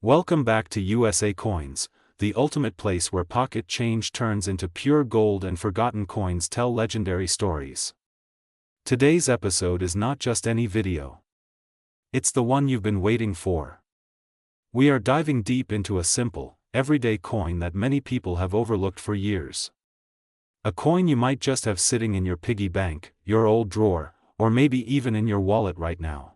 Welcome back to USA Coins, the ultimate place where pocket change turns into pure gold and forgotten coins tell legendary stories. Today's episode is not just any video. It's the one you've been waiting for. We are diving deep into a simple, everyday coin that many people have overlooked for years. A coin you might just have sitting in your piggy bank, your old drawer, or maybe even in your wallet right now.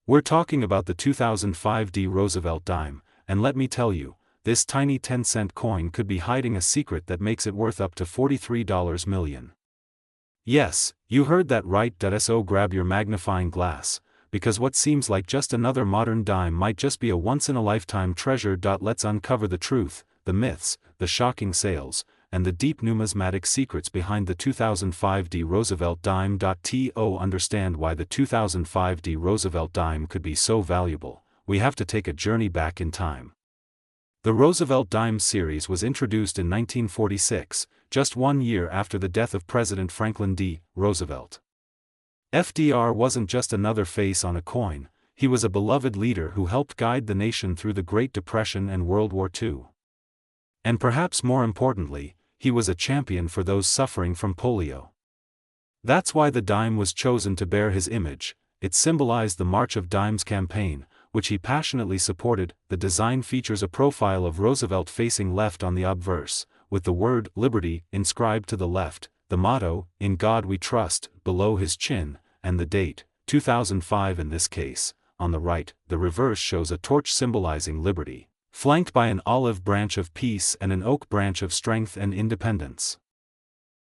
We're talking about the 2005 Roosevelt dime, and let me tell you, this tiny 10-cent coin could be hiding a secret that makes it worth up to $43 million. Yes, you heard that right. So grab your magnifying glass, because what seems like just another modern dime might just be a once-in-a-lifetime treasure. Let's uncover the truth, the myths, the shocking sales, and the deep numismatic secrets behind the 2005 Roosevelt dime. To understand why the 2005 Roosevelt dime could be so valuable, we have to take a journey back in time. The Roosevelt dime series was introduced in 1946, just 1 year after the death of President Franklin D. Roosevelt. FDR wasn't just another face on a coin, he was a beloved leader who helped guide the nation through the Great Depression and World War II. And perhaps more importantly, he was a champion for those suffering from polio. That's why the dime was chosen to bear his image. It symbolized the March of Dimes campaign, which he passionately supported. The design features a profile of Roosevelt facing left on the obverse, with the word liberty inscribed to the left, the motto, "In God We Trust," below his chin, and the date, 2005 in this case, on the right. The reverse shows a torch symbolizing liberty, flanked by an olive branch of peace and an oak branch of strength and independence.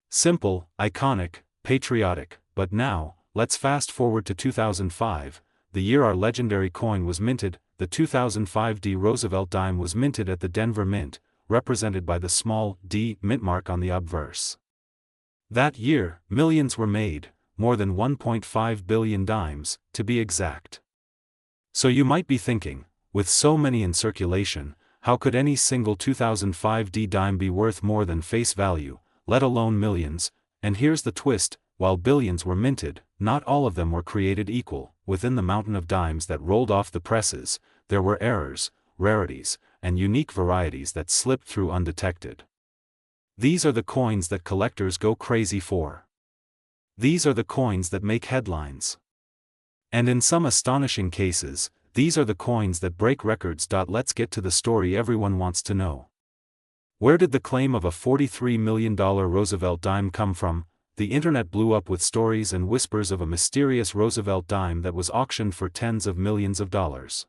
Simple, iconic, patriotic. But now, let's fast forward to 2005, the year our legendary coin was minted. The 2005 Roosevelt dime was minted at the Denver Mint, represented by the small D mint mark on the obverse. That year, millions were made, more than 1.5 billion dimes, to be exact. So you might be thinking, with so many in circulation, how could any single 2005 dime be worth more than face value, let alone millions? And here's the twist: while billions were minted, not all of them were created equal. Within the mountain of dimes that rolled off the presses, there were errors, rarities, and unique varieties that slipped through undetected. These are the coins that collectors go crazy for. These are the coins that make headlines. And in some astonishing cases, these are the coins that break records. Let's get to the story everyone wants to know. Where did the claim of a $43 million Roosevelt dime come from? The internet blew up with stories and whispers of a mysterious Roosevelt dime that was auctioned for tens of millions of dollars.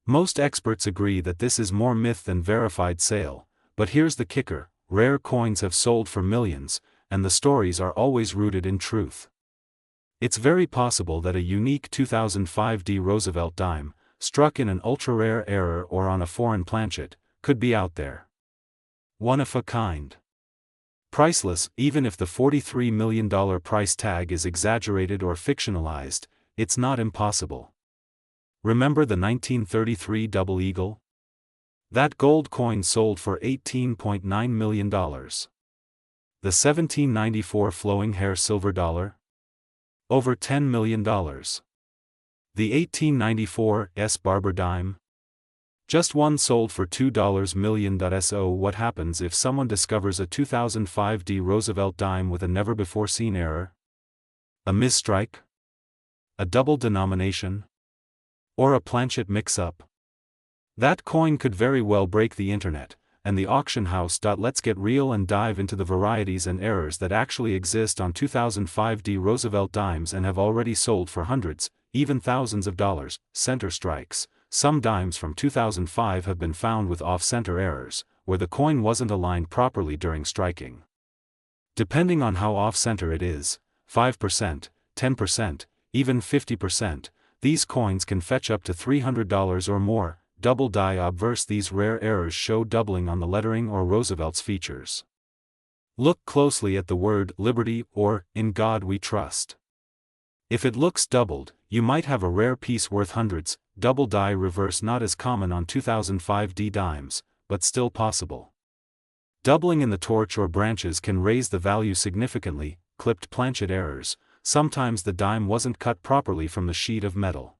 Most experts agree that this is more myth than verified sale, but here's the kicker: rare coins have sold for millions, and the stories are always rooted in truth. It's very possible that a unique 2005 Roosevelt dime, struck in an ultra-rare error or on a foreign planchet, could be out there. One of a kind. Priceless. Even if the $43 million price tag is exaggerated or fictionalized, it's not impossible. Remember the 1933 Double Eagle? That gold coin sold for $18.9 million. The 1794 flowing hair silver dollar? Over $10 million. The 1894 Barber dime? Just one sold for $2 million. So what happens if someone discovers a 2005 Roosevelt dime with a never-before-seen error? A misstrike? A double denomination? Or a planchet mix-up? That coin could very well break the internet, and the auction house. Let's get real and dive into the varieties and errors that actually exist on 2005 Roosevelt dimes and have already sold for hundreds, even thousands of dollars. Center strikes. Some dimes from 2005 have been found with off-center errors, where the coin wasn't aligned properly during striking. Depending on how off-center it is, 5%, 10%, even 50%, these coins can fetch up to $300 or more. Double die obverse. These rare errors show doubling on the lettering or Roosevelt's features. Look closely at the word liberty or in God we trust. If it looks doubled, you might have a rare piece worth hundreds. Double die reverse. Not as common on 2005 dimes, but still possible. Doubling in the torch or branches can raise the value significantly. Clipped planchet errors. Sometimes the dime wasn't cut properly from the sheet of metal.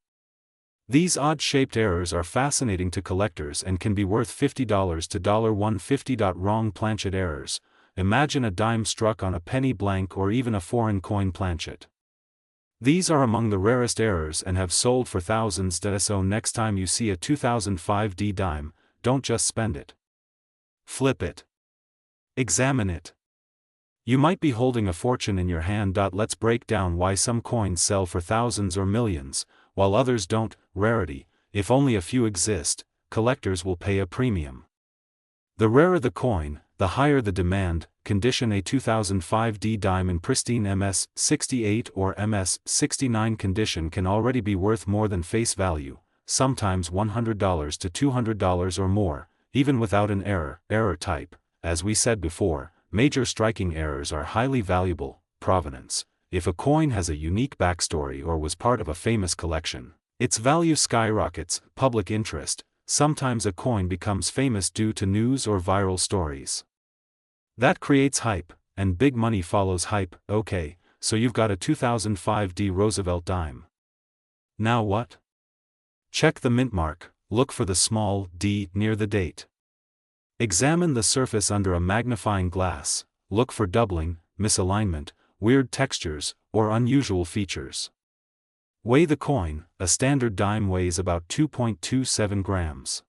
These odd-shaped errors are fascinating to collectors and can be worth $50 to $150. Wrong planchet errors. Imagine a dime struck on a penny blank or even a foreign coin planchet. These are among the rarest errors and have sold for thousands. So next time you see a 2005 dime, don't just spend it. Flip it. Examine it. You might be holding a fortune in your hand. Let's break down why some coins sell for thousands or millions, while others don't. Rarity. If only a few exist, collectors will pay a premium. The rarer the coin, the higher the demand. Condition: a 2005 dime in pristine MS-68 or MS-69 condition can already be worth more than face value, sometimes $100 to $200 or more, even without an error. Error type: as we said before, major striking errors are highly valuable. Provenance: if a coin has a unique backstory or was part of a famous collection, its value skyrockets. Public interest: sometimes a coin becomes famous due to news or viral stories. That creates hype, and big money follows hype. Okay, so you've got a 2005 Roosevelt dime. Now what? Check the mint mark, look for the small d near the date. Examine the surface under a magnifying glass, look for doubling, misalignment, weird textures, or unusual features. Weigh the coin. A standard dime weighs about 2.27 grams.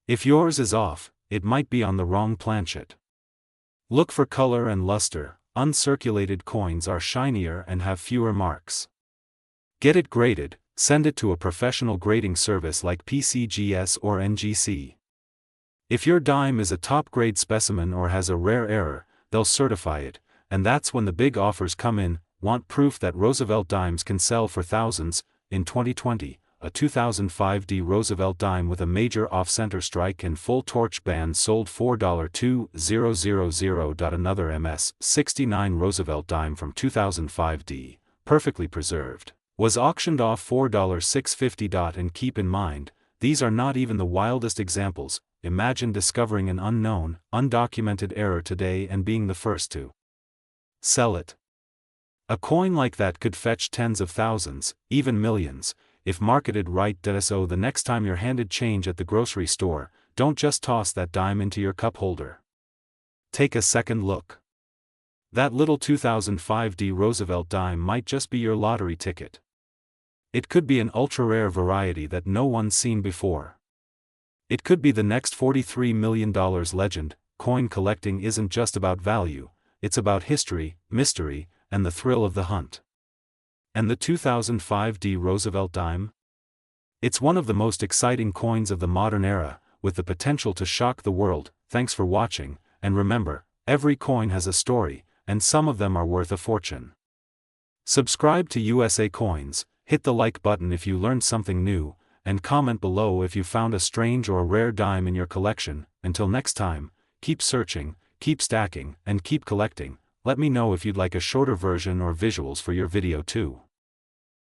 If yours is off, it might be on the wrong planchet. Look for color and luster. Uncirculated coins are shinier and have fewer marks. Get it graded. Send it to a professional grading service like PCGS or NGC. If your dime is a top-grade specimen or has a rare error, they'll certify it, and that's when the big offers come in. Want proof that Roosevelt dimes can sell for thousands? In 2020, a 2005 Roosevelt dime with a major off-center strike and full torch band sold $4,200. Another MS-69 Roosevelt dime from 2005 perfectly preserved, was auctioned off $4,650. And keep in mind, these are not even the wildest examples. Imagine discovering an unknown, undocumented error today and being the first to sell it. A coin like that could fetch tens of thousands, even millions, if marketed right. So the next time you're handed change at the grocery store, don't just toss that dime into your cup holder. Take a second look. That little 2005 Roosevelt dime might just be your lottery ticket. It could be an ultra-rare variety that no one's seen before. It could be the next $43 million legend. Coin collecting isn't just about value, it's about history, mystery, and the thrill of the hunt. And the 2005 Roosevelt dime? It's one of the most exciting coins of the modern era, with the potential to shock the world. Thanks for watching, and remember, every coin has a story, and some of them are worth a fortune. Subscribe to USA Coins, hit the like button if you learned something new, and comment below if you found a strange or rare dime in your collection. Until next time, keep searching, keep stacking, and keep collecting. Let me know if you'd like a shorter version or visuals for your video too.